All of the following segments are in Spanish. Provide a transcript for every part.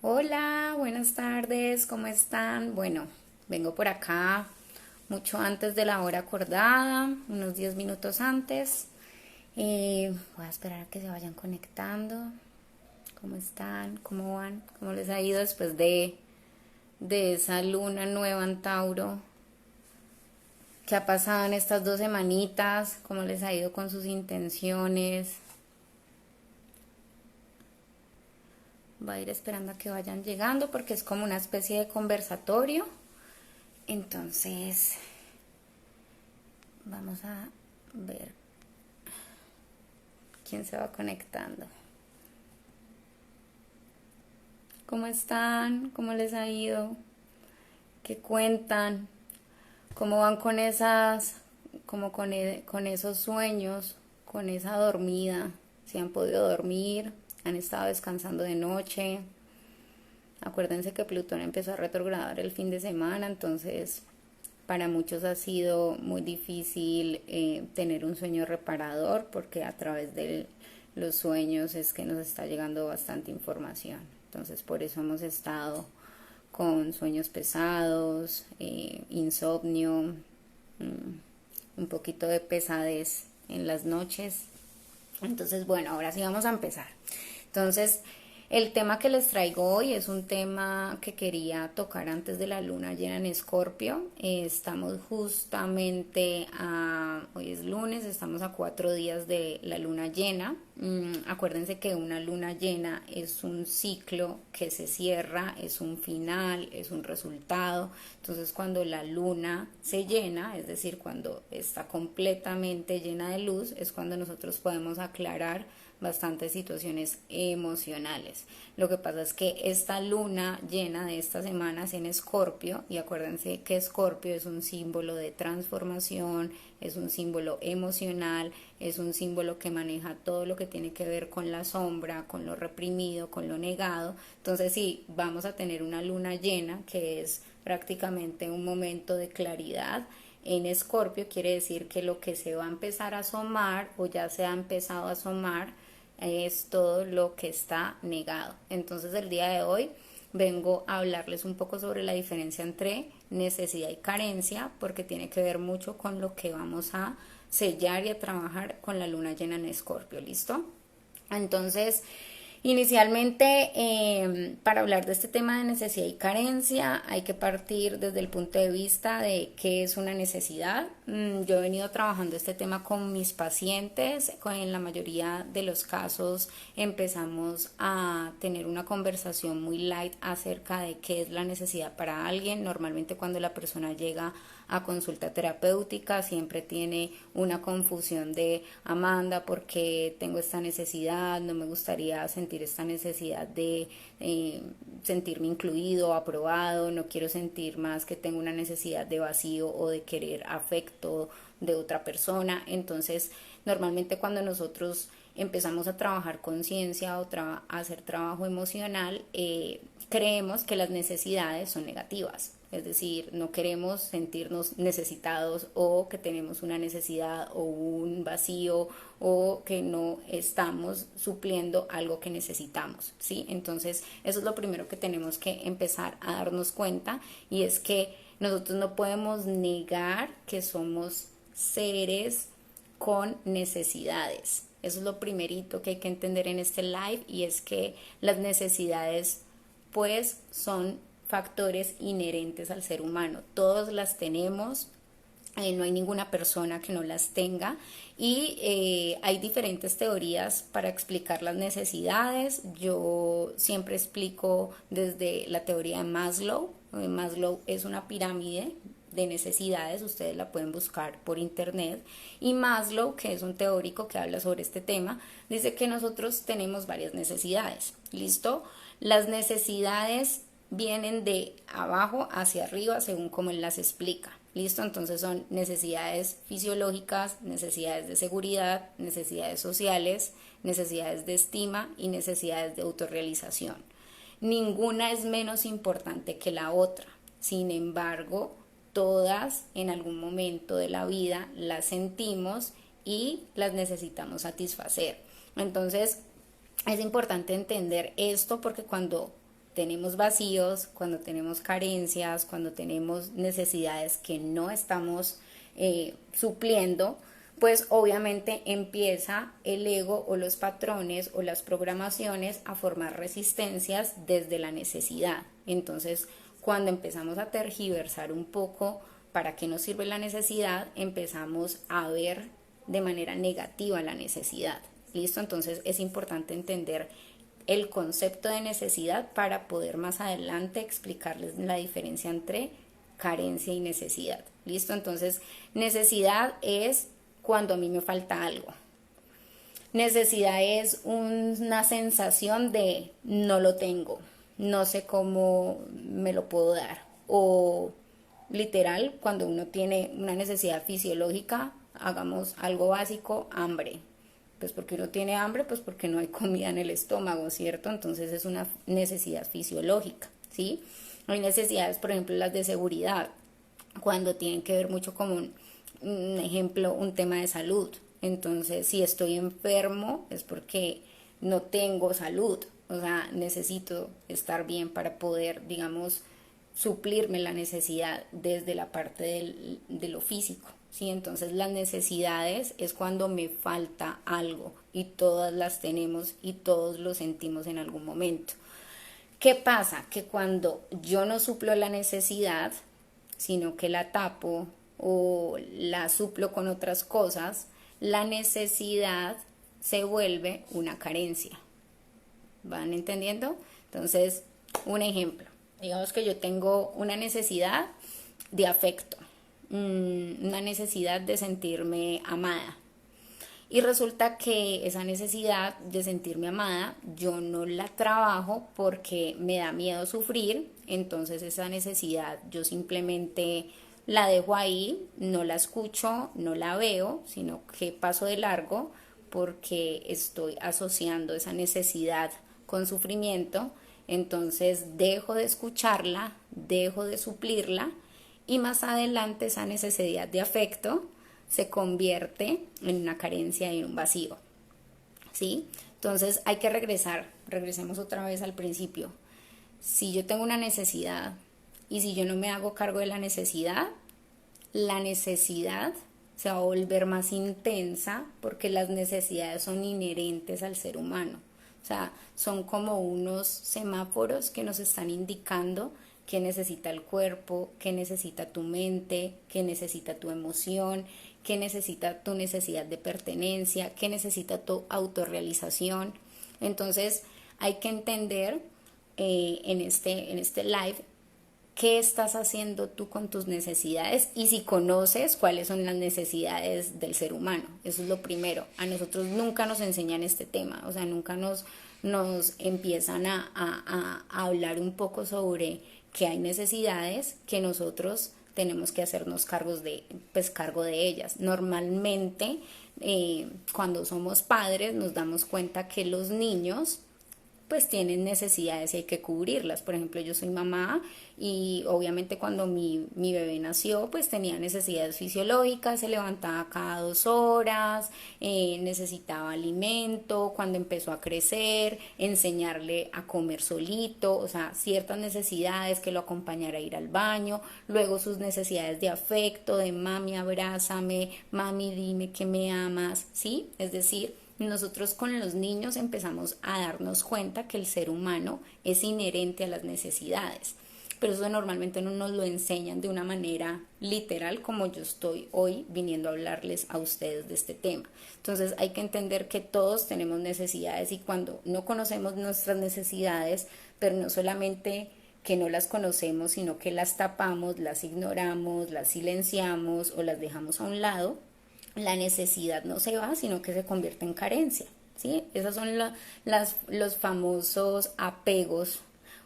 Hola, buenas tardes, ¿cómo están? Bueno, vengo por acá mucho antes de la hora acordada, unos 10 minutos antes. Voy a esperar a que se vayan conectando. ¿Cómo están? ¿Cómo van? ¿Cómo les ha ido después de esa luna nueva en Tauro? ¿Qué ha pasado en estas 2 semanitas? ¿Cómo les ha ido con sus intenciones? Va a ir esperando a que vayan llegando porque es como una especie de conversatorio. Entonces, vamos a ver quién se va conectando. ¿Cómo están? ¿Cómo les ha ido? ¿Qué cuentan? ¿Cómo van con con esos sueños, con esa dormida? ¿Si han podido dormir? ¿Han estado descansando de noche? Acuérdense que Plutón empezó a retrogradar el fin de semana, entonces para muchos ha sido muy difícil tener un sueño reparador porque a través de los sueños es que nos está llegando bastante información. Entonces por eso hemos estado con sueños pesados, insomnio, un poquito de pesadez en las noches. Entonces, bueno, ahora sí vamos a empezar. Entonces, el tema que les traigo hoy es un tema que quería tocar antes de la luna llena en Escorpio. Estamos justamente hoy es lunes, estamos a 4 días de la luna llena. Acuérdense que una luna llena es un ciclo que se cierra, es un final, es un resultado. Entonces, cuando la luna se llena, es decir, cuando está completamente llena de luz, es cuando nosotros podemos aclarar bastantes situaciones emocionales. Lo que pasa es que esta luna llena de esta semana es en Escorpio, y acuérdense que Escorpio es un símbolo de transformación, es un símbolo emocional, es un símbolo que maneja todo lo que tiene que ver con la sombra, con lo reprimido, con lo negado. Entonces sí, vamos a tener una luna llena que es prácticamente un momento de claridad. En Escorpio quiere decir que lo que se va a empezar a asomar o ya se ha empezado a asomar es todo lo que está negado. Entonces el día de hoy vengo a hablarles un poco sobre la diferencia entre necesidad y carencia, porque tiene que ver mucho con lo que vamos a sellar y a trabajar con la luna llena en Escorpio. ¿Listo? Entonces, inicialmente, para hablar de este tema de necesidad y carencia, hay que partir desde el punto de vista de qué es una necesidad. Yo he venido trabajando este tema con mis pacientes. En la mayoría de los casos empezamos a tener una conversación muy light acerca de qué es la necesidad para alguien. Normalmente cuando la persona llega a consulta terapéutica siempre tiene una confusión de: Amanda, porque tengo esta necesidad, no me gustaría sentir esta necesidad de sentirme incluido, aprobado, no quiero sentir más que tengo una necesidad de vacío o de querer afecto de otra persona. Entonces normalmente cuando nosotros empezamos a trabajar conciencia o a hacer trabajo emocional, creemos que las necesidades son negativas. Es decir, no queremos sentirnos necesitados o que tenemos una necesidad o un vacío o que no estamos supliendo algo que necesitamos, ¿sí? Entonces, eso es lo primero que tenemos que empezar a darnos cuenta, y es que nosotros no podemos negar que somos seres con necesidades. Eso es lo primerito que hay que entender en este live, y es que las necesidades pues son factores inherentes al ser humano. Todos las tenemos, no hay ninguna persona que no las tenga, y hay diferentes teorías para explicar las necesidades. Yo siempre explico desde la teoría de Maslow. Maslow es una pirámide de necesidades, ustedes la pueden buscar por internet, y Maslow, que es un teórico que habla sobre este tema, dice que nosotros tenemos varias necesidades. ¿Listo? Las necesidades vienen de abajo hacia arriba según como él las explica. ¿Listo? Entonces son necesidades fisiológicas, necesidades de seguridad, necesidades sociales, necesidades de estima y necesidades de autorrealización. Ninguna es menos importante que la otra. Sin embargo, todas en algún momento de la vida las sentimos y las necesitamos satisfacer. Entonces, es importante entender esto porque cuando tenemos vacíos, cuando tenemos carencias, cuando tenemos necesidades que no estamos supliendo, pues obviamente empieza el ego o los patrones o las programaciones a formar resistencias desde la necesidad. Entonces, cuando empezamos a tergiversar un poco para qué nos sirve la necesidad, empezamos a ver de manera negativa la necesidad. ¿Listo? Entonces es importante entender el concepto de necesidad para poder más adelante explicarles la diferencia entre carencia y necesidad. ¿Listo? Entonces, necesidad es cuando a mí me falta algo. Necesidad es una sensación de no lo tengo, no sé cómo me lo puedo dar. O literal, cuando uno tiene una necesidad fisiológica, hagamos algo básico, hambre. Pues porque uno tiene hambre, pues porque no hay comida en el estómago, ¿cierto? Entonces es una necesidad fisiológica, ¿sí? Hay necesidades, por ejemplo, las de seguridad, cuando tienen que ver mucho con un ejemplo, un tema de salud. Entonces, si estoy enfermo es porque no tengo salud, o sea, necesito estar bien para poder, digamos, suplirme la necesidad desde la parte de lo físico, ¿sí? Entonces las necesidades es cuando me falta algo y todas las tenemos y todos lo sentimos en algún momento. ¿Qué pasa? Que cuando yo no suplo la necesidad, sino que la tapo o la suplo con otras cosas, la necesidad se vuelve una carencia. ¿Van entendiendo? Entonces, un ejemplo. Digamos que yo tengo una necesidad de afecto, una necesidad de sentirme amada. Y resulta que esa necesidad de sentirme amada yo no la trabajo porque me da miedo sufrir, entonces esa necesidad yo simplemente la dejo ahí, no la escucho, no la veo, sino que paso de largo porque estoy asociando esa necesidad con sufrimiento, entonces dejo de escucharla, dejo de suplirla y más adelante esa necesidad de afecto se convierte en una carencia y en un vacío, ¿sí? Entonces hay que regresemos otra vez al principio. Si yo tengo una necesidad y si yo no me hago cargo de la necesidad se va a volver más intensa porque las necesidades son inherentes al ser humano. O sea, son como unos semáforos que nos están indicando qué necesita el cuerpo, qué necesita tu mente, qué necesita tu emoción, qué necesita tu necesidad de pertenencia, qué necesita tu autorrealización. Entonces hay que entender en este live qué estás haciendo tú con tus necesidades y si conoces cuáles son las necesidades del ser humano. Eso es lo primero. A nosotros nunca nos enseñan este tema, o sea, nunca nos empiezan a hablar un poco sobre que hay necesidades que nosotros tenemos que hacernos cargo de ellas. Normalmente, cuando somos padres, nos damos cuenta que los niños pues tienen necesidades y hay que cubrirlas. Por ejemplo, yo soy mamá y obviamente cuando mi bebé nació, pues tenía necesidades fisiológicas, se levantaba cada 2 horas, necesitaba alimento, cuando empezó a crecer, enseñarle a comer solito, o sea, ciertas necesidades, que lo acompañara a ir al baño, luego sus necesidades de afecto, de mami, abrázame, mami, dime que me amas, ¿sí? Es decir, nosotros con los niños empezamos a darnos cuenta que el ser humano es inherente a las necesidades, pero eso normalmente no nos lo enseñan de una manera literal como yo estoy hoy viniendo a hablarles a ustedes de este tema. Entonces hay que entender que todos tenemos necesidades y cuando no conocemos nuestras necesidades, pero no solamente que no las conocemos, sino que las tapamos, las ignoramos, las silenciamos o las dejamos a un lado, la necesidad no se va, sino que se convierte en carencia, ¿sí? Esos son los famosos apegos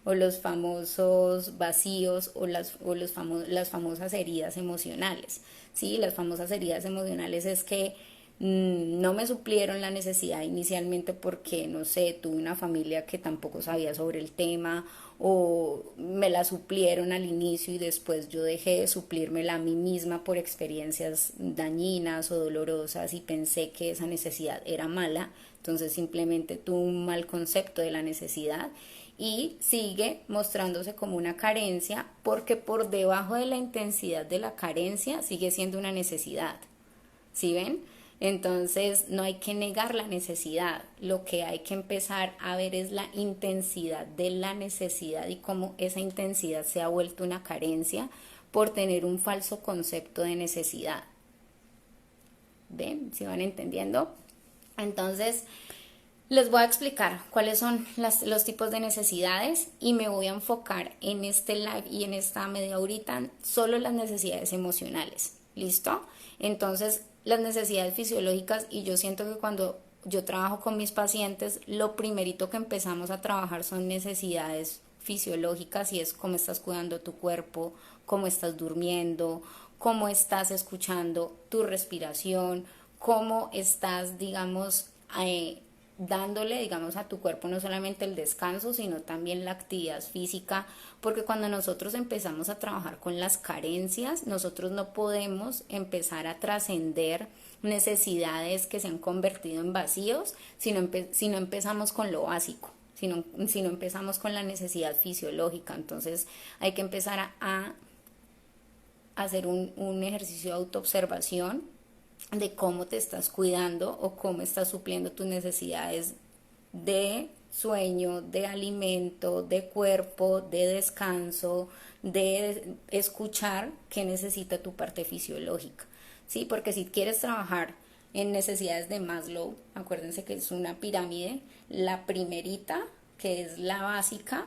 o los famosos vacíos o las famosas heridas emocionales, ¿sí? Las famosas heridas emocionales es que no me suplieron la necesidad inicialmente porque, no sé, tuve una familia que tampoco sabía sobre el tema o me la suplieron al inicio y después yo dejé de suplírmela a mí misma por experiencias dañinas o dolorosas y pensé que esa necesidad era mala, entonces simplemente tuve un mal concepto de la necesidad y sigue mostrándose como una carencia porque por debajo de la intensidad de la carencia sigue siendo una necesidad. ¿Sí ven? Entonces no hay que negar la necesidad, lo que hay que empezar a ver es la intensidad de la necesidad y cómo esa intensidad se ha vuelto una carencia por tener un falso concepto de necesidad. ¿Ven? ¿Sí van entendiendo? Entonces, les voy a explicar cuáles son los tipos de necesidades y me voy a enfocar en este live y en esta media horita solo las necesidades emocionales. ¿Listo? Entonces, las necesidades fisiológicas y yo siento que cuando yo trabajo con mis pacientes, lo primerito que empezamos a trabajar son necesidades fisiológicas y es cómo estás cuidando tu cuerpo, cómo estás durmiendo, cómo estás escuchando tu respiración, cómo estás, digamos, dándole, digamos, a tu cuerpo no solamente el descanso, sino también la actividad física, porque cuando nosotros empezamos a trabajar con las carencias, nosotros no podemos empezar a trascender necesidades que se han convertido en vacíos, si no empezamos con lo básico. Si no empezamos con la necesidad fisiológica, entonces hay que empezar a hacer un ejercicio de autoobservación de cómo te estás cuidando o cómo estás supliendo tus necesidades de sueño, de alimento, de cuerpo, de descanso, de escuchar qué necesita tu parte fisiológica, ¿sí? Porque si quieres trabajar en necesidades de Maslow, acuérdense que es una pirámide, la primerita, que es la básica,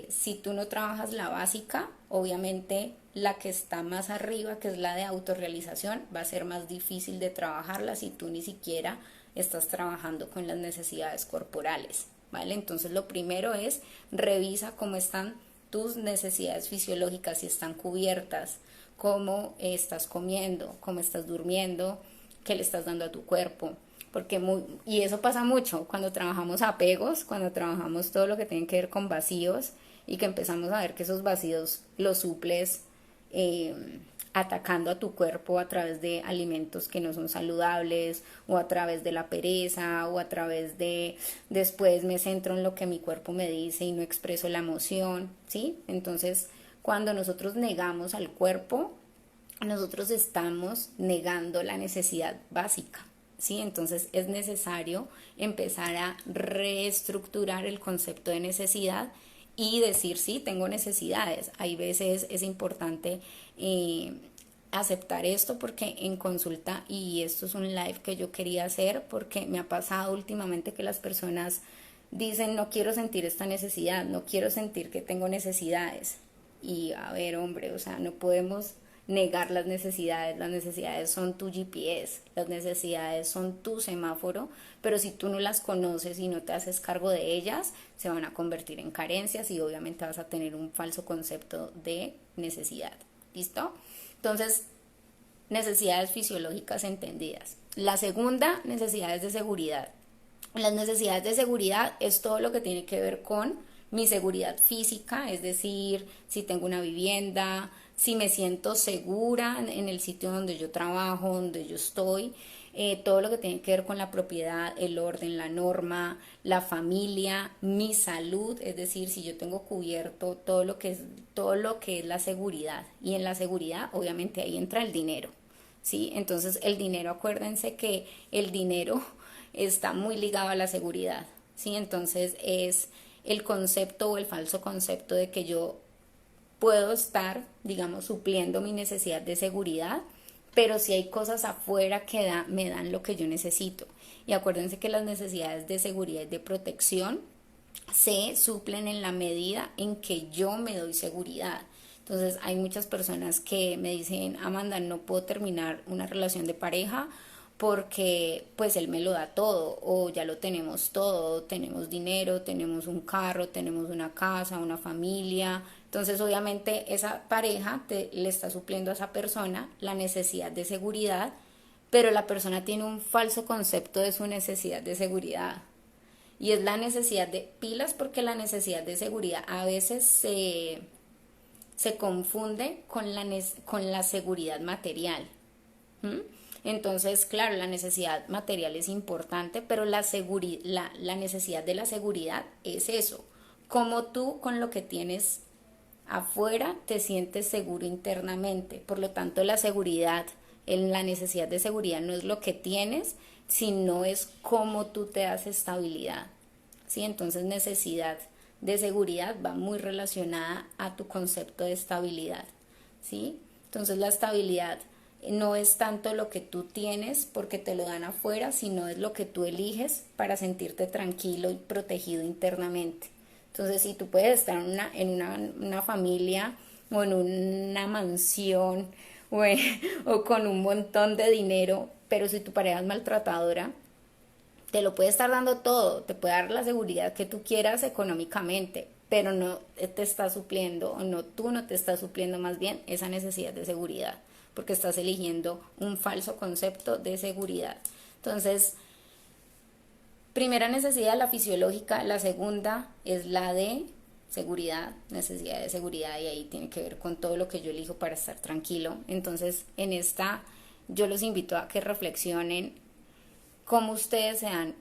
si tú no trabajas la básica, obviamente la que está más arriba, que es la de autorrealización, va a ser más difícil de trabajarla si tú ni siquiera estás trabajando con las necesidades corporales, ¿vale? Entonces lo primero es revisa cómo están tus necesidades fisiológicas, si están cubiertas, cómo estás comiendo, cómo estás durmiendo, qué le estás dando a tu cuerpo. Y eso pasa mucho cuando trabajamos apegos, cuando trabajamos todo lo que tiene que ver con vacíos y que empezamos a ver que esos vacíos los suples eh, atacando a tu cuerpo a través de alimentos que no son saludables o a través de la pereza o a través de después me centro en lo que mi cuerpo me dice y no expreso la emoción, ¿sí? Entonces, cuando nosotros negamos al cuerpo, nosotros estamos negando la necesidad básica. ¿Sí? Entonces es necesario empezar a reestructurar el concepto de necesidad y decir, sí, tengo necesidades. Hay veces es importante aceptar esto porque en consulta, y esto es un live que yo quería hacer porque me ha pasado últimamente que las personas dicen, no quiero sentir esta necesidad, no quiero sentir que tengo necesidades. Y a ver, hombre, o sea, no podemos negar las necesidades son tu GPS, las necesidades son tu semáforo, pero si tú no las conoces y no te haces cargo de ellas, se van a convertir en carencias y obviamente vas a tener un falso concepto de necesidad. ¿Listo? Entonces, necesidades fisiológicas entendidas. La segunda, necesidades de seguridad. Las necesidades de seguridad es todo lo que tiene que ver con mi seguridad física, es decir, si tengo una vivienda, si me siento segura en el sitio donde yo trabajo, donde yo estoy, todo lo que tiene que ver con la propiedad, el orden, la norma, la familia, mi salud, es decir, si yo tengo cubierto todo lo que es la seguridad. Y en la seguridad, obviamente, ahí entra el dinero, ¿sí? Entonces, el dinero, acuérdense que el dinero está muy ligado a la seguridad, ¿sí? Entonces, es el concepto o el falso concepto de que yo puedo estar, digamos, supliendo mi necesidad de seguridad, pero si hay cosas afuera que me dan lo que yo necesito. Y acuérdense que las necesidades de seguridad y de protección se suplen en la medida en que yo me doy seguridad. Entonces hay muchas personas que me dicen, Amanda, no puedo terminar una relación de pareja porque pues él me lo da todo o ya lo tenemos todo, tenemos dinero, tenemos un carro, tenemos una casa, una familia. Entonces obviamente esa pareja le está supliendo a esa persona la necesidad de seguridad, pero la persona tiene un falso concepto de su necesidad de seguridad. Y es la necesidad de pilas, porque la necesidad de seguridad a veces se confunde con la seguridad material. ¿Mm? Entonces, claro, la necesidad material es importante, pero la necesidad de la seguridad es eso. Como tú con lo que tienes afuera te sientes seguro internamente. Por lo tanto, la seguridad, la necesidad de seguridad no es lo que tienes, sino es cómo tú te das estabilidad. ¿Sí? Entonces, necesidad de seguridad va muy relacionada a tu concepto de estabilidad. ¿Sí? Entonces, la estabilidad no es tanto lo que tú tienes porque te lo dan afuera, sino es lo que tú eliges para sentirte tranquilo y protegido internamente. Entonces, si tú puedes estar una familia o en una mansión o con un montón de dinero, pero si tu pareja es maltratadora, te lo puede estar dando todo, te puede dar la seguridad que tú quieras económicamente, pero no te está supliendo, o no, tú no te estás supliendo más bien esa necesidad de seguridad, porque estás eligiendo un falso concepto de seguridad. Entonces, primera necesidad, la fisiológica. La segunda es la de seguridad, necesidad de seguridad, y ahí tiene que ver con todo lo que yo elijo para estar tranquilo. Entonces, en esta yo los invito a que reflexionen cómo ustedes se dan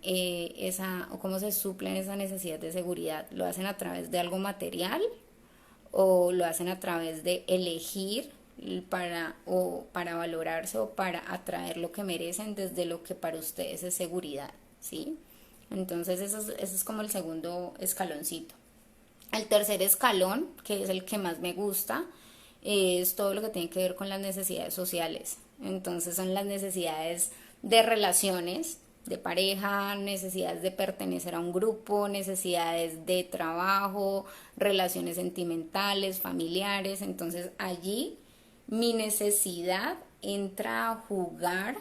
o cómo se suplen esa necesidad de seguridad. ¿Lo hacen a través de algo material o lo hacen a través de elegir para valorarse o para atraer lo que merecen desde lo que para ustedes es seguridad? ¿Sí? Entonces eso es como el segundo escaloncito. El tercer escalón, que es el que más me gusta, es todo lo que tiene que ver con las necesidades sociales. Entonces son las necesidades de relaciones, de pareja, necesidades de pertenecer a un grupo, necesidades de trabajo, relaciones sentimentales, familiares. Entonces allí mi necesidad entra a jugar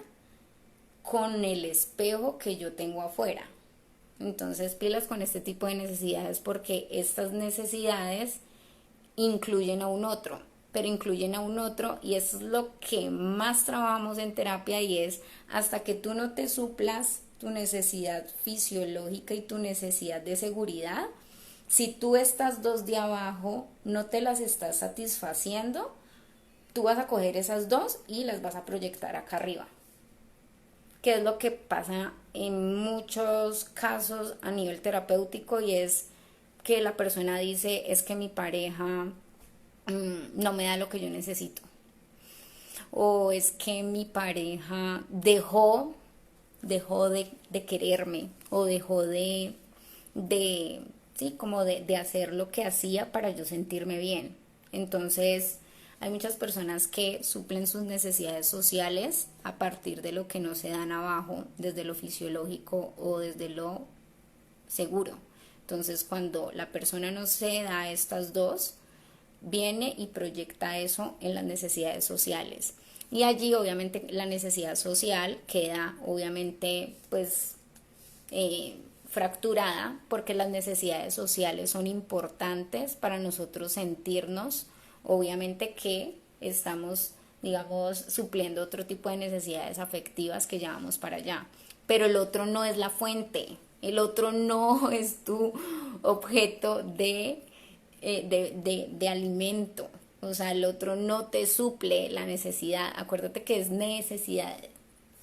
con el espejo que yo tengo afuera. Entonces, pilas con este tipo de necesidades, porque estas necesidades incluyen a un otro, pero incluyen a un otro, y eso es lo que más trabajamos en terapia, y es hasta que tú no te suplas tu necesidad fisiológica y tu necesidad de seguridad. Si tú estas dos de abajo no te las estás satisfaciendo, tú vas a coger esas dos y las vas a proyectar acá arriba. ¿Qué es lo que pasa en muchos casos a nivel terapéutico? Y es que la persona dice, es que mi pareja no me da lo que yo necesito, o es que mi pareja dejó de quererme, o dejó sí, como de hacer lo que hacía para yo sentirme bien. Entonces, hay muchas personas que suplen sus necesidades sociales a partir de lo que no se dan abajo, desde lo fisiológico o desde lo seguro. Entonces, cuando la persona no se da estas dos, viene y proyecta eso en las necesidades sociales. Y allí, obviamente, la necesidad social queda, obviamente, pues, fracturada, porque las necesidades sociales son importantes para nosotros sentirnos, obviamente, que estamos, digamos, supliendo otro tipo de necesidades afectivas que llevamos para allá. Pero el otro no es la fuente, el otro no es tu objeto de alimento. O sea, el otro no te suple la necesidad. Acuérdate que es necesidad.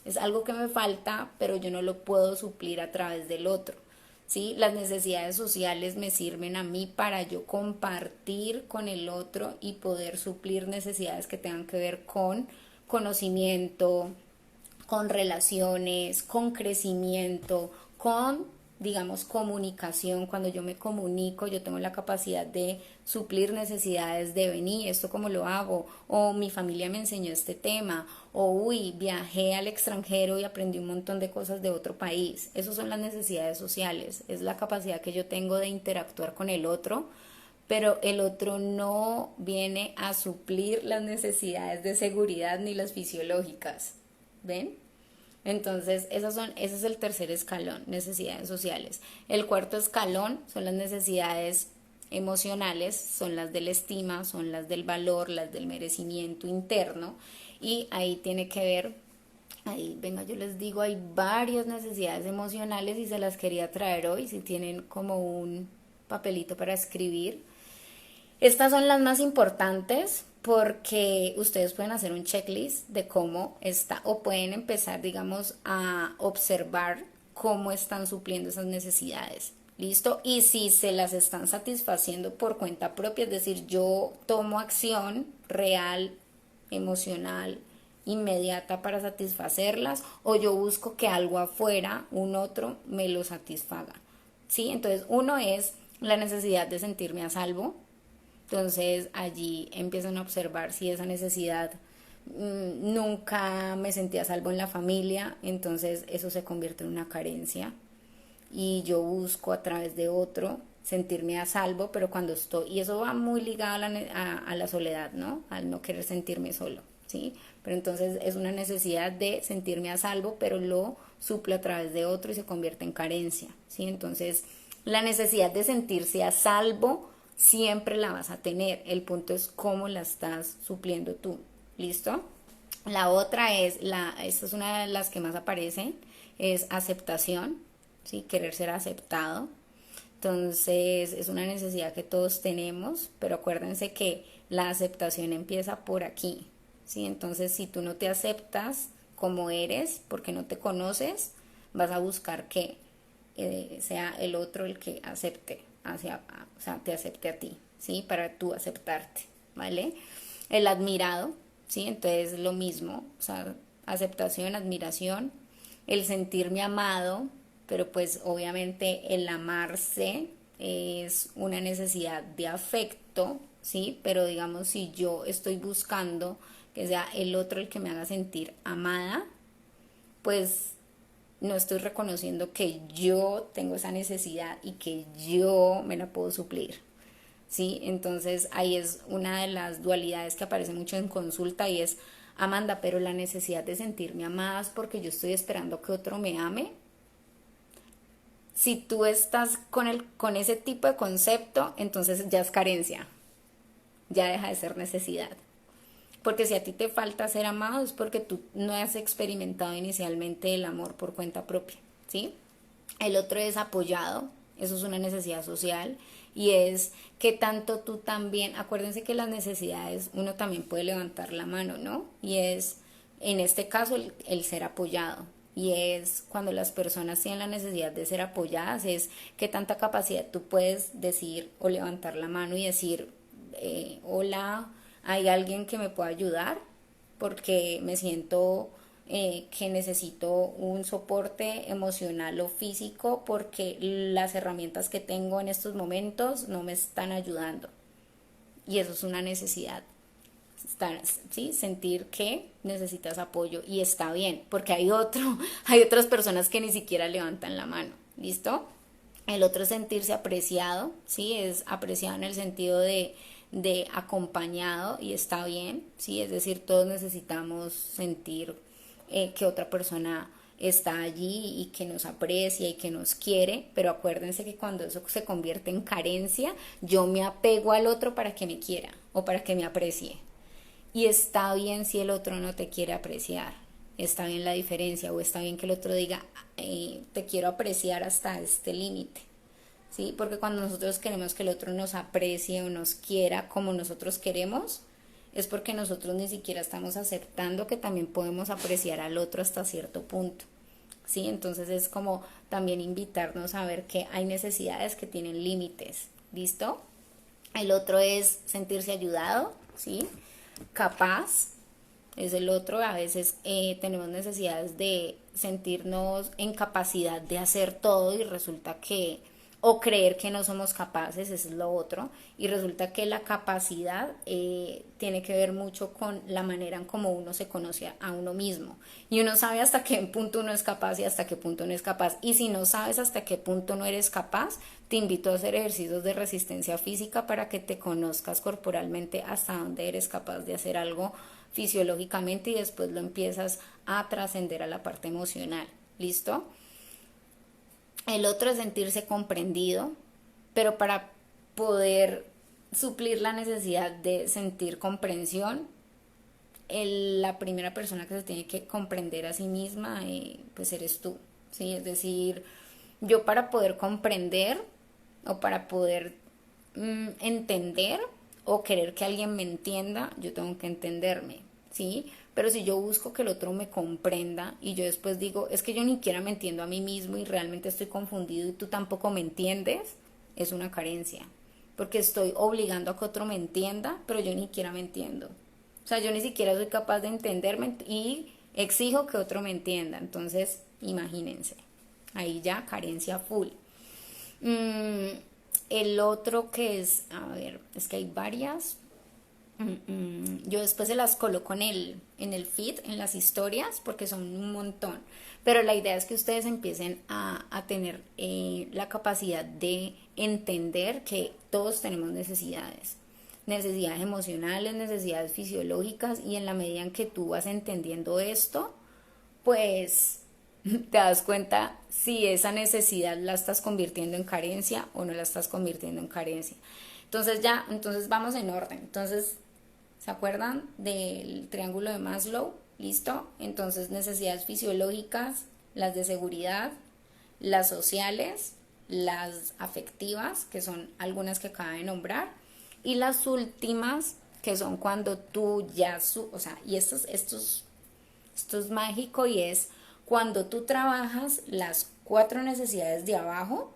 Es algo que me falta, pero yo no lo puedo suplir a través del otro. ¿Sí? Las necesidades sociales me sirven a mí para yo compartir con el otro y poder suplir necesidades que tengan que ver con conocimiento, con relaciones, con crecimiento, con, digamos, comunicación. Cuando yo me comunico, yo tengo la capacidad de suplir necesidades de venir, esto cómo lo hago, o mi familia me enseñó este tema, o uy, viajé al extranjero y aprendí un montón de cosas de otro país. Esas son las necesidades sociales, es la capacidad que yo tengo de interactuar con el otro, pero el otro no viene a suplir las necesidades de seguridad ni las fisiológicas. ¿Ven? Entonces, ese es el tercer escalón, necesidades sociales. El cuarto escalón son las necesidades emocionales, son las de la estima, son las del valor, las del merecimiento interno, y ahí tiene que ver Ahí, venga, yo les digo, hay varias necesidades emocionales y se las quería traer hoy, si tienen como un papelito para escribir. Estas son las más importantes porque ustedes pueden hacer un checklist de cómo está o pueden empezar, digamos, a observar cómo están supliendo esas necesidades. ¿Listo? Y si se las están satisfaciendo por cuenta propia, es decir, yo tomo acción real, emocional, inmediata para satisfacerlas, o yo busco que algo afuera, un otro, me lo satisfaga. ¿Sí? Entonces, uno es la necesidad de sentirme a salvo. Entonces allí empiezan a observar si esa necesidad nunca me sentía a salvo en la familia, entonces eso se convierte en una carencia y yo busco a través de otro sentirme a salvo, pero cuando estoy, y eso va muy ligado a la soledad, ¿no? Al no querer sentirme solo, ¿sí? Pero entonces es una necesidad de sentirme a salvo, pero lo suplo a través de otro y se convierte en carencia, ¿sí? Entonces la necesidad de sentirse a salvo siempre la vas a tener. El punto es cómo la estás supliendo tú. ¿Listo? La otra es, esta es una de las que más aparece, es aceptación, ¿sí? Querer ser aceptado. Entonces es una necesidad que todos tenemos, pero acuérdense que la aceptación empieza por aquí, ¿sí? Entonces si tú no te aceptas como eres, porque no te conoces, vas a buscar que sea el otro el que acepte, o sea, te acepte a ti, ¿sí? Para tú aceptarte, ¿vale? El admirado, ¿sí? Entonces lo mismo, o sea, aceptación, admiración, el sentirme amado, pero pues obviamente el amarse es una necesidad de afecto, ¿sí? Pero digamos, si yo estoy buscando que sea el otro el que me haga sentir amada, pues no estoy reconociendo que yo tengo esa necesidad y que yo me la puedo suplir, ¿sí? Entonces ahí es una de las dualidades que aparece mucho en consulta y es, Amanda, pero la necesidad de sentirme amada es porque yo estoy esperando que otro me ame. Si tú estás con ese tipo de concepto, entonces ya es carencia, ya deja de ser necesidad. Porque si a ti te falta ser amado es porque tú no has experimentado inicialmente el amor por cuenta propia, ¿sí? El otro es apoyado, eso es una necesidad social y es que tanto tú también, acuérdense que las necesidades uno también puede levantar la mano, ¿no? Y es, en este caso, el ser apoyado. Y es cuando las personas tienen la necesidad de ser apoyadas, es qué tanta capacidad tú puedes decir o levantar la mano y decir, hola, ¿hay alguien que me pueda ayudar? Porque me siento que necesito un soporte emocional o físico porque las herramientas que tengo en estos momentos no me están ayudando. Y eso es una necesidad. ¿Sí? Sentir que necesitas apoyo y está bien, porque hay otras personas que ni siquiera levantan la mano. ¿Listo? El otro es sentirse apreciado, ¿sí? Es apreciado en el sentido de acompañado y está bien, ¿sí? Es decir, todos necesitamos sentir que otra persona está allí y que nos aprecia y que nos quiere, pero acuérdense que cuando eso se convierte en carencia, yo me apego al otro para que me quiera o para que me aprecie. Y está bien si el otro no te quiere apreciar, está bien la diferencia o está bien que el otro diga, te quiero apreciar hasta este límite. ¿Sí? Porque cuando nosotros queremos que el otro nos aprecie o nos quiera como nosotros queremos, es porque nosotros ni siquiera estamos aceptando que también podemos apreciar al otro hasta cierto punto. ¿Sí? Entonces es como también invitarnos a ver que hay necesidades que tienen límites. ¿Listo? El otro es sentirse ayudado, ¿sí? Capaz, es el otro. A veces tenemos necesidades de sentirnos en capacidad de hacer todo y resulta que, o creer que no somos capaces, eso es lo otro, y resulta que la capacidad tiene que ver mucho con la manera en cómo uno se conoce a uno mismo, y uno sabe hasta qué punto uno es capaz y hasta qué punto no es capaz, y si no sabes hasta qué punto no eres capaz, te invito a hacer ejercicios de resistencia física para que te conozcas corporalmente hasta dónde eres capaz de hacer algo fisiológicamente y después lo empiezas a trascender a la parte emocional. ¿Listo? El otro es sentirse comprendido, pero para poder suplir la necesidad de sentir comprensión, la primera persona que se tiene que comprender a sí misma, pues eres tú, ¿sí? Es decir, yo para poder comprender o para poder entender o querer que alguien me entienda, yo tengo que entenderme, ¿sí? Pero si yo busco que el otro me comprenda y yo después digo, es que yo ni siquiera me entiendo a mí mismo y realmente estoy confundido y tú tampoco me entiendes, es una carencia. Porque estoy obligando a que otro me entienda, pero yo ni siquiera me entiendo. O sea, yo ni siquiera soy capaz de entenderme y exijo que otro me entienda. Entonces, imagínense. Ahí ya carencia full. Mm, el otro que es, a ver, es que hay varias. Yo después se las coloco en el feed, en las historias, porque son un montón. Pero la idea es que ustedes empiecen a tener la capacidad de entender que todos tenemos necesidades. Necesidades emocionales, necesidades fisiológicas, y en la medida en que tú vas entendiendo esto, pues te das cuenta si esa necesidad la estás convirtiendo en carencia o no la estás convirtiendo en carencia. Entonces vamos en orden. Entonces, ¿se acuerdan del triángulo de Maslow? ¿Listo? Entonces, necesidades fisiológicas, las de seguridad, las sociales, las afectivas, que son algunas que acabo de nombrar, y las últimas, que son cuando tú ya, o sea, y esto es mágico, y es cuando tú trabajas las 4 necesidades de abajo,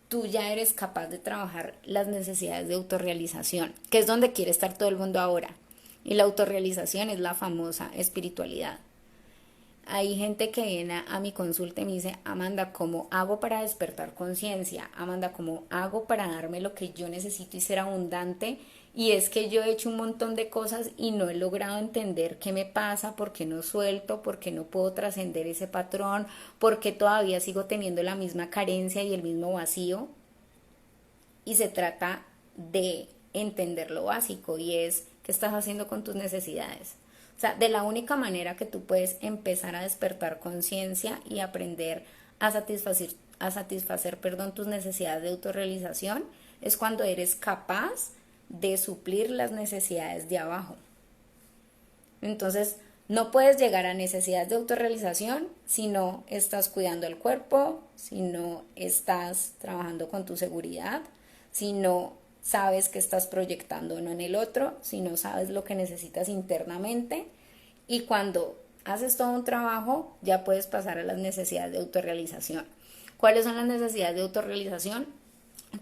tú ya eres capaz de trabajar las necesidades de autorrealización, que es donde quiere estar todo el mundo ahora. Y la autorrealización es la famosa espiritualidad. Hay gente que viene a mi consulta y me dice, Amanda, ¿cómo hago para despertar conciencia? Amanda, ¿cómo hago para darme lo que yo necesito y ser abundante? Y es que yo he hecho un montón de cosas y no he logrado entender qué me pasa, por qué no suelto, por qué no puedo trascender ese patrón, por qué todavía sigo teniendo la misma carencia y el mismo vacío. Y se trata de entender lo básico, y es qué estás haciendo con tus necesidades. O sea, de la única manera que tú puedes empezar a despertar conciencia y aprender a satisfacer, tus necesidades de autorrealización es cuando eres capaz de suplir las necesidades de abajo. Entonces, no puedes llegar a necesidades de autorrealización si no estás cuidando el cuerpo, si no estás trabajando con tu seguridad, si no sabes que estás proyectando o no en el otro, si no sabes lo que necesitas internamente. Y cuando haces todo un trabajo, ya puedes pasar a las necesidades de autorrealización. ¿Cuáles son las necesidades de autorrealización?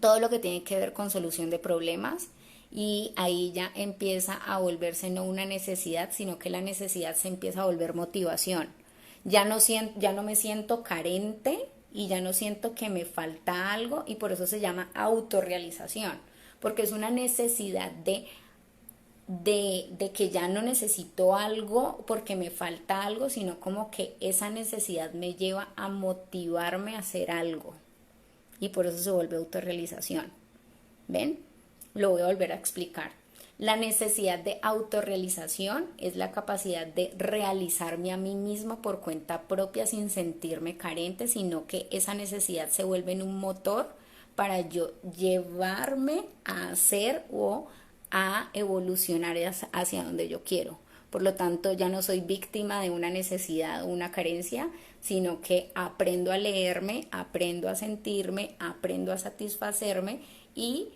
Todo lo que tiene que ver con solución de problemas, y ahí ya empieza a volverse no una necesidad, sino que la necesidad se empieza a volver motivación. Ya no me siento carente y ya no siento que me falta algo, y por eso se llama autorrealización, porque es una necesidad de que ya no necesito algo porque me falta algo, sino como que esa necesidad me lleva a motivarme a hacer algo, y por eso se vuelve autorrealización. ¿Ven? Lo voy a volver a explicar. La necesidad de autorrealización es la capacidad de realizarme a mí mismo por cuenta propia sin sentirme carente, sino que esa necesidad se vuelve en un motor para yo llevarme a hacer o a evolucionar hacia donde yo quiero. Por lo tanto, ya no soy víctima de una necesidad o una carencia, sino que aprendo a leerme, aprendo a sentirme, aprendo a satisfacerme, y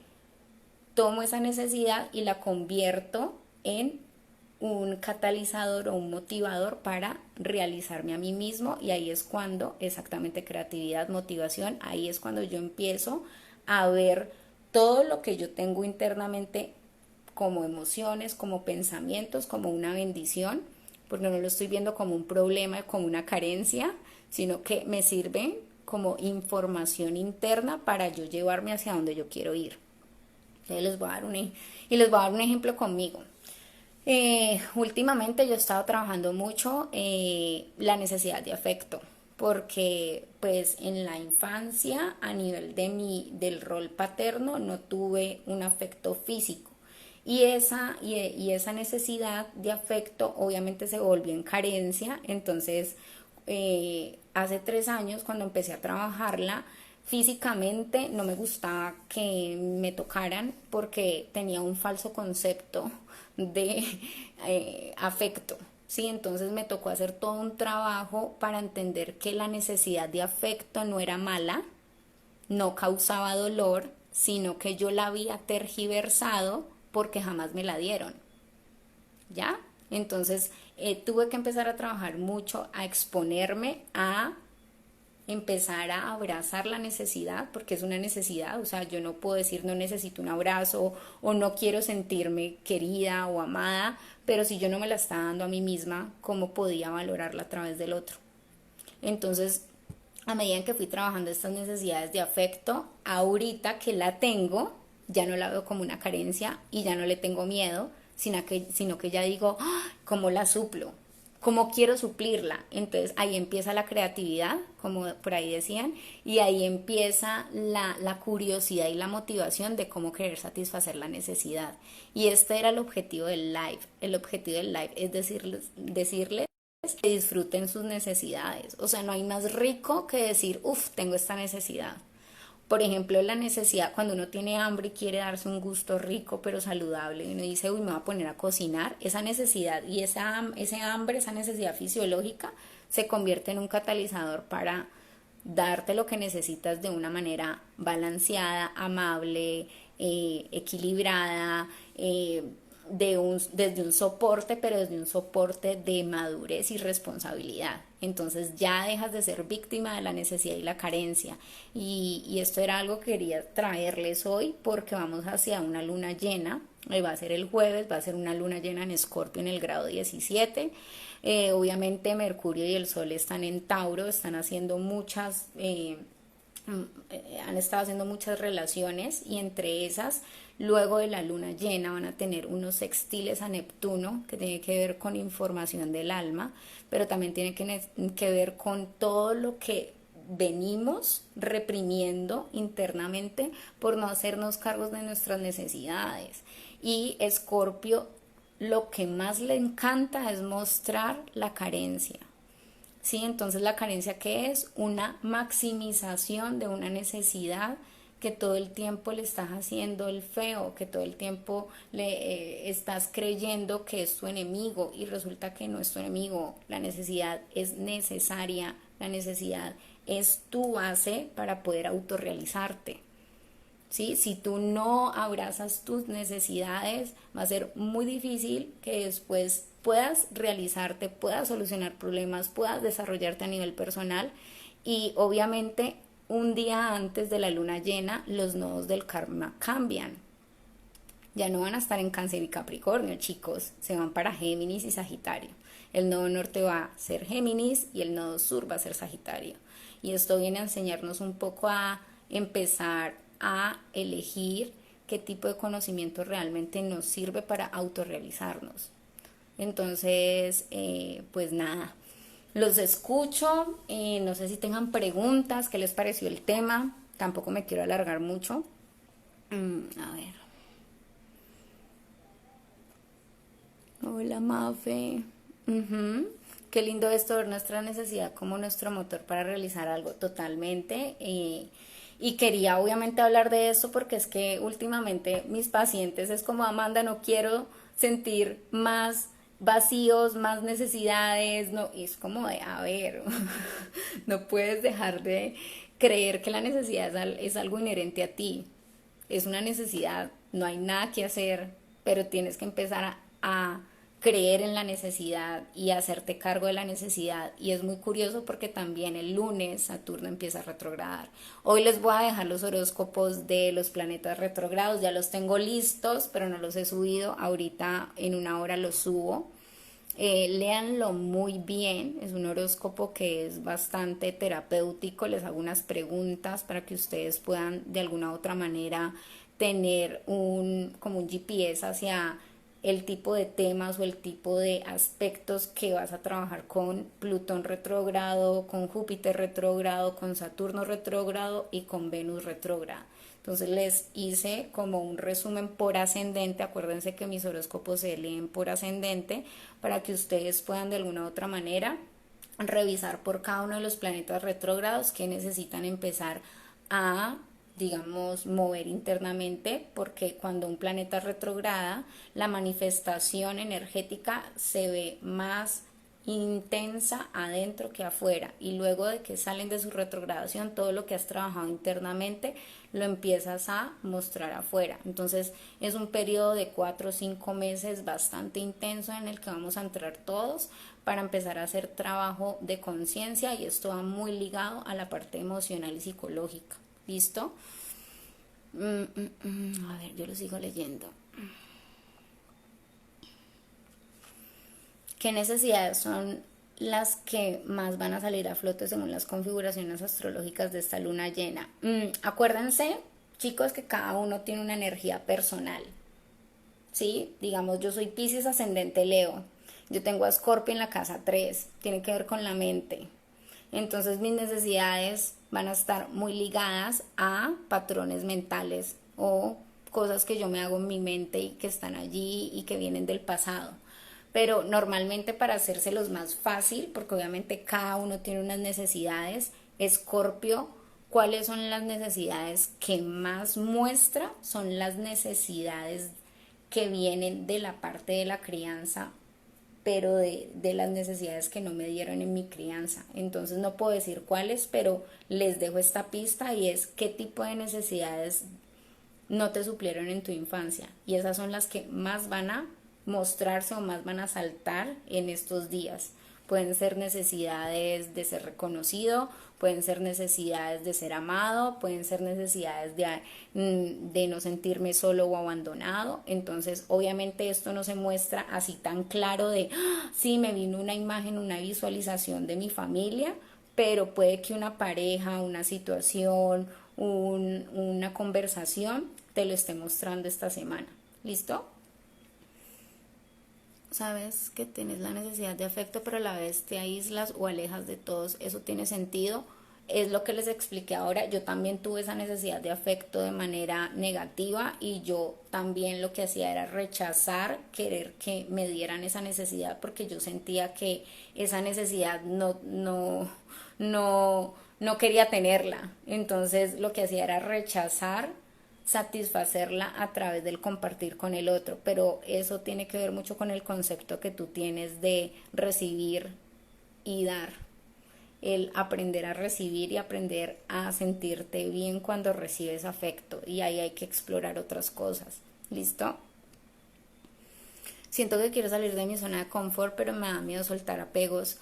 tomo esa necesidad y la convierto en un catalizador o un motivador para realizarme a mí mismo. Y ahí es cuando, exactamente, creatividad, motivación, ahí es cuando yo empiezo a ver todo lo que yo tengo internamente como emociones, como pensamientos, como una bendición, porque no lo estoy viendo como un problema, como una carencia, sino que me sirve como información interna para yo llevarme hacia donde yo quiero ir. Entonces les voy a dar un ejemplo conmigo. Últimamente yo he estado trabajando mucho la necesidad de afecto, porque pues en la infancia, a nivel del rol paterno, no tuve un afecto físico, y esa necesidad de afecto obviamente se volvió en carencia. Entonces, hace 3 años, cuando empecé a trabajarla, físicamente no me gustaba que me tocaran porque tenía un falso concepto de afecto. Sí, entonces me tocó hacer todo un trabajo para entender que la necesidad de afecto no era mala, no causaba dolor, sino que yo la había tergiversado porque jamás me la dieron. ¿Ya? Entonces tuve que empezar a trabajar mucho, a exponerme, a empezar a abrazar la necesidad, porque es una necesidad, o sea, yo no puedo decir no necesito un abrazo o no quiero sentirme querida o amada, pero si yo no me la estaba dando a mí misma, ¿cómo podía valorarla a través del otro? Entonces, a medida en que fui trabajando estas necesidades de afecto, ahorita que la tengo, ya no la veo como una carencia y ya no le tengo miedo, sino que ya digo, ¡ah! ¿Cómo la suplo? ¿Cómo quiero suplirla? Entonces ahí empieza la creatividad, como por ahí decían, y ahí empieza la curiosidad y la motivación de cómo querer satisfacer la necesidad. Y este era el objetivo del live. El objetivo del live es decirles que disfruten sus necesidades. O sea, no hay más rico que decir, uff, tengo esta necesidad. Por ejemplo, la necesidad cuando uno tiene hambre y quiere darse un gusto rico pero saludable y uno dice, uy, me voy a poner a cocinar, esa necesidad y ese hambre, esa necesidad fisiológica se convierte en un catalizador para darte lo que necesitas de una manera balanceada, amable, equilibrada, desde un soporte, pero desde un soporte de madurez y responsabilidad. Entonces ya dejas de ser víctima de la necesidad y la carencia. Y esto era algo que quería traerles hoy porque vamos hacia una luna llena. Va a ser el jueves, va a ser una luna llena en Escorpio en el grado 17. Obviamente Mercurio y el Sol están en Tauro, están haciendo han estado haciendo muchas relaciones y entre esas, luego de la luna llena van a tener unos sextiles a Neptuno que tiene que ver con información del alma, pero también tiene que ver con todo lo que venimos reprimiendo internamente por no hacernos cargos de nuestras necesidades. Y Escorpio lo que más le encanta es mostrar la carencia. ¿Sí? Entonces la carencia, ¿qué es? Una maximización de una necesidad que todo el tiempo le estás haciendo el feo, que todo el tiempo le estás creyendo que es tu enemigo y resulta que no es tu enemigo. La necesidad es necesaria, la necesidad es tu base para poder autorrealizarte. ¿Sí? Si tú no abrazas tus necesidades, va a ser muy difícil que después puedas realizarte, puedas solucionar problemas, puedas desarrollarte a nivel personal y obviamente un día antes de la luna llena los nodos del karma cambian. Ya no van a estar en Cáncer y Capricornio, chicos, se van para Géminis y Sagitario. El nodo norte va a ser Géminis y el nodo sur va a ser Sagitario. Y esto viene a enseñarnos un poco a empezar a elegir qué tipo de conocimiento realmente nos sirve para autorrealizarnos. Entonces, pues nada, los escucho, no sé si tengan preguntas, qué les pareció el tema, tampoco me quiero alargar mucho. A ver. Hola, Mafe. Ujú. Qué lindo esto, ver nuestra necesidad como nuestro motor para realizar algo totalmente. Y quería obviamente hablar de esto porque es que últimamente mis pacientes es como, Amanda, no quiero sentir más vacíos, más necesidades, no, y es como de, a ver, no puedes dejar de creer que la necesidad es algo inherente a ti, es una necesidad, no hay nada que hacer, pero tienes que empezar a creer en la necesidad y hacerte cargo de la necesidad. Y es muy curioso porque también el lunes Saturno empieza a retrogradar. Hoy les voy a dejar los horóscopos de los planetas retrogrados, ya los tengo listos, pero no los he subido. Ahorita en una hora los subo. Léanlo muy bien, es un horóscopo que es bastante terapéutico, les hago unas preguntas para que ustedes puedan de alguna u otra manera tener como un GPS hacia el tipo de temas o el tipo de aspectos que vas a trabajar con Plutón retrógrado, con Júpiter retrógrado, con Saturno retrógrado y con Venus retrógrado. Entonces les hice como un resumen por ascendente, acuérdense que mis horóscopos se leen por ascendente, para que ustedes puedan de alguna u otra manera revisar por cada uno de los planetas retrógrados que necesitan empezar a digamos, mover internamente, porque cuando un planeta retrograda, la manifestación energética se ve más intensa adentro que afuera, y luego de que salen de su retrogradación, todo lo que has trabajado internamente lo empiezas a mostrar afuera. Entonces es un periodo de 4 o 5 meses bastante intenso en el que vamos a entrar todos para empezar a hacer trabajo de conciencia, y esto va muy ligado a la parte emocional y psicológica. ¿Listo? A ver, yo lo sigo leyendo. ¿Qué necesidades son las que más van a salir a flote según las configuraciones astrológicas de esta luna llena? Acuérdense, chicos, que cada uno tiene una energía personal. ¿Sí? Digamos, yo soy Piscis ascendente Leo. Yo tengo a Escorpio en la casa 3. Tiene que ver con la mente. Entonces mis necesidades van a estar muy ligadas a patrones mentales o cosas que yo me hago en mi mente y que están allí y que vienen del pasado. Pero normalmente, para hacérselos más fácil, porque obviamente cada uno tiene unas necesidades, Escorpio, ¿cuáles son las necesidades que más muestra? Son las necesidades que vienen de la parte de la crianza, pero de las necesidades que no me dieron en mi crianza. Entonces no puedo decir cuáles, pero les dejo esta pista, y es qué tipo de necesidades no te suplieron en tu infancia. Y esas son las que más van a mostrarse o más van a saltar en estos días. Pueden ser necesidades de ser reconocido, pueden ser necesidades de ser amado, pueden ser necesidades de no sentirme solo o abandonado. Entonces, obviamente esto no se muestra así tan claro de, sí, me vino una imagen, una visualización de mi familia, pero puede que una pareja, una situación, una conversación te lo esté mostrando esta semana. ¿Listo? Sabes que tienes la necesidad de afecto, pero a la vez te aíslas o alejas de todos. Eso tiene sentido. Es lo que les expliqué ahora. Yo también tuve esa necesidad de afecto de manera negativa, y yo también lo que hacía era rechazar, querer que me dieran esa necesidad, porque yo sentía que esa necesidad no quería tenerla. Entonces lo que hacía era rechazar satisfacerla a través del compartir con el otro, pero eso tiene que ver mucho con el concepto que tú tienes de recibir y dar, el aprender a recibir y aprender a sentirte bien cuando recibes afecto, y ahí hay que explorar otras cosas. ¿Listo? Siento que quiero salir de mi zona de confort, pero me da miedo soltar apegos.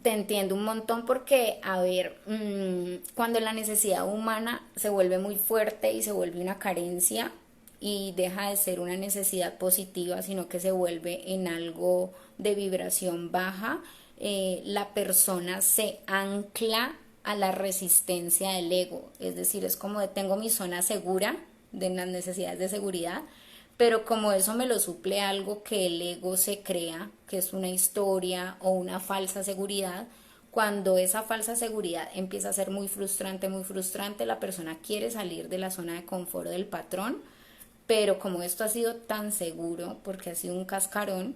Te entiendo un montón, porque, a ver, cuando la necesidad humana se vuelve muy fuerte y se vuelve una carencia y deja de ser una necesidad positiva, sino que se vuelve en algo de vibración baja, la persona se ancla a la resistencia del ego. Es decir, es como de tengo mi zona segura de las necesidades de seguridad, pero como eso me lo suple algo que el ego se crea, que es una historia o una falsa seguridad, cuando esa falsa seguridad empieza a ser muy frustrante, la persona quiere salir de la zona de confort del patrón, pero como esto ha sido tan seguro, porque ha sido un cascarón,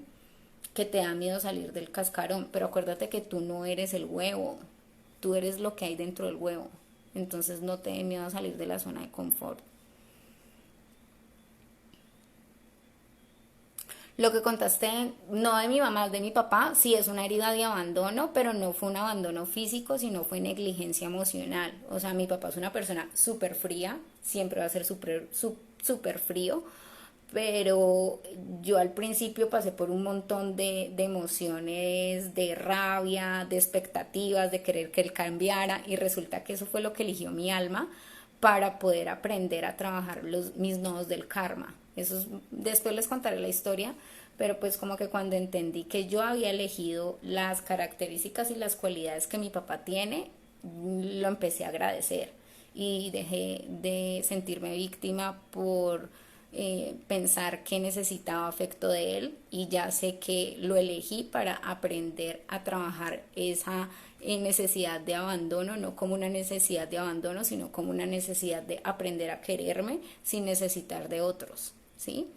que te da miedo salir del cascarón. Pero acuérdate que tú no eres el huevo, tú eres lo que hay dentro del huevo. Entonces no te dé miedo a salir de la zona de confort. Lo que contaste, no de mi mamá, de mi papá, sí es una herida de abandono, pero no fue un abandono físico, sino fue negligencia emocional. O sea, mi papá es una persona súper fría, siempre va a ser súper frío, pero yo al principio pasé por un montón de emociones, de rabia, de expectativas, de querer que él cambiara, y resulta que eso fue lo que eligió mi alma para poder aprender a trabajar mis nodos del karma. Después les contaré la historia, pero pues como que cuando entendí que yo había elegido las características y las cualidades que mi papá tiene, lo empecé a agradecer, y dejé de sentirme víctima por pensar que necesitaba afecto de él, y ya sé que lo elegí para aprender a trabajar esa necesidad de abandono, no como una necesidad de abandono, sino como una necesidad de aprender a quererme sin necesitar de otros, ¿sí?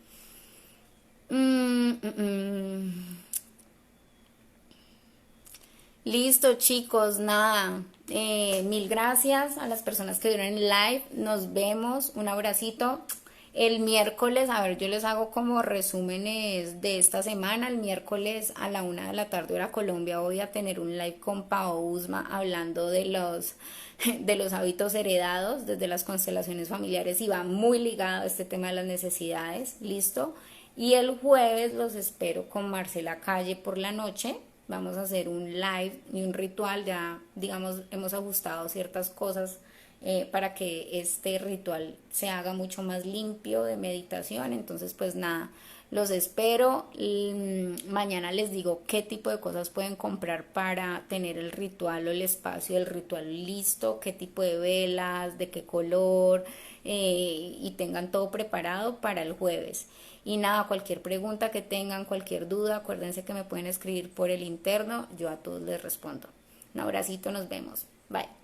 Mm, mm, mm. Listo, chicos, nada. Mil gracias a las personas que vieron el live. Nos vemos. Un abracito. El miércoles, a ver, yo les hago como resúmenes de esta semana. El miércoles a la 1 de la tarde hora Colombia voy a tener un live con Pao Usma hablando de de los hábitos heredados desde las constelaciones familiares y va muy ligado a este tema de las necesidades. ¿Listo? Y el jueves los espero con Marcela Calle por la noche. Vamos a hacer un live y un ritual. Ya, digamos, hemos ajustado ciertas cosas para que este ritual se haga mucho más limpio de meditación. Entonces, pues nada, los espero. Mañana les digo qué tipo de cosas pueden comprar para tener el ritual o el espacio del ritual listo, qué tipo de velas, de qué color, y tengan todo preparado para el jueves. Y nada, cualquier pregunta que tengan, cualquier duda, acuérdense que me pueden escribir por el interno, yo a todos les respondo. Un abracito, nos vemos. Bye.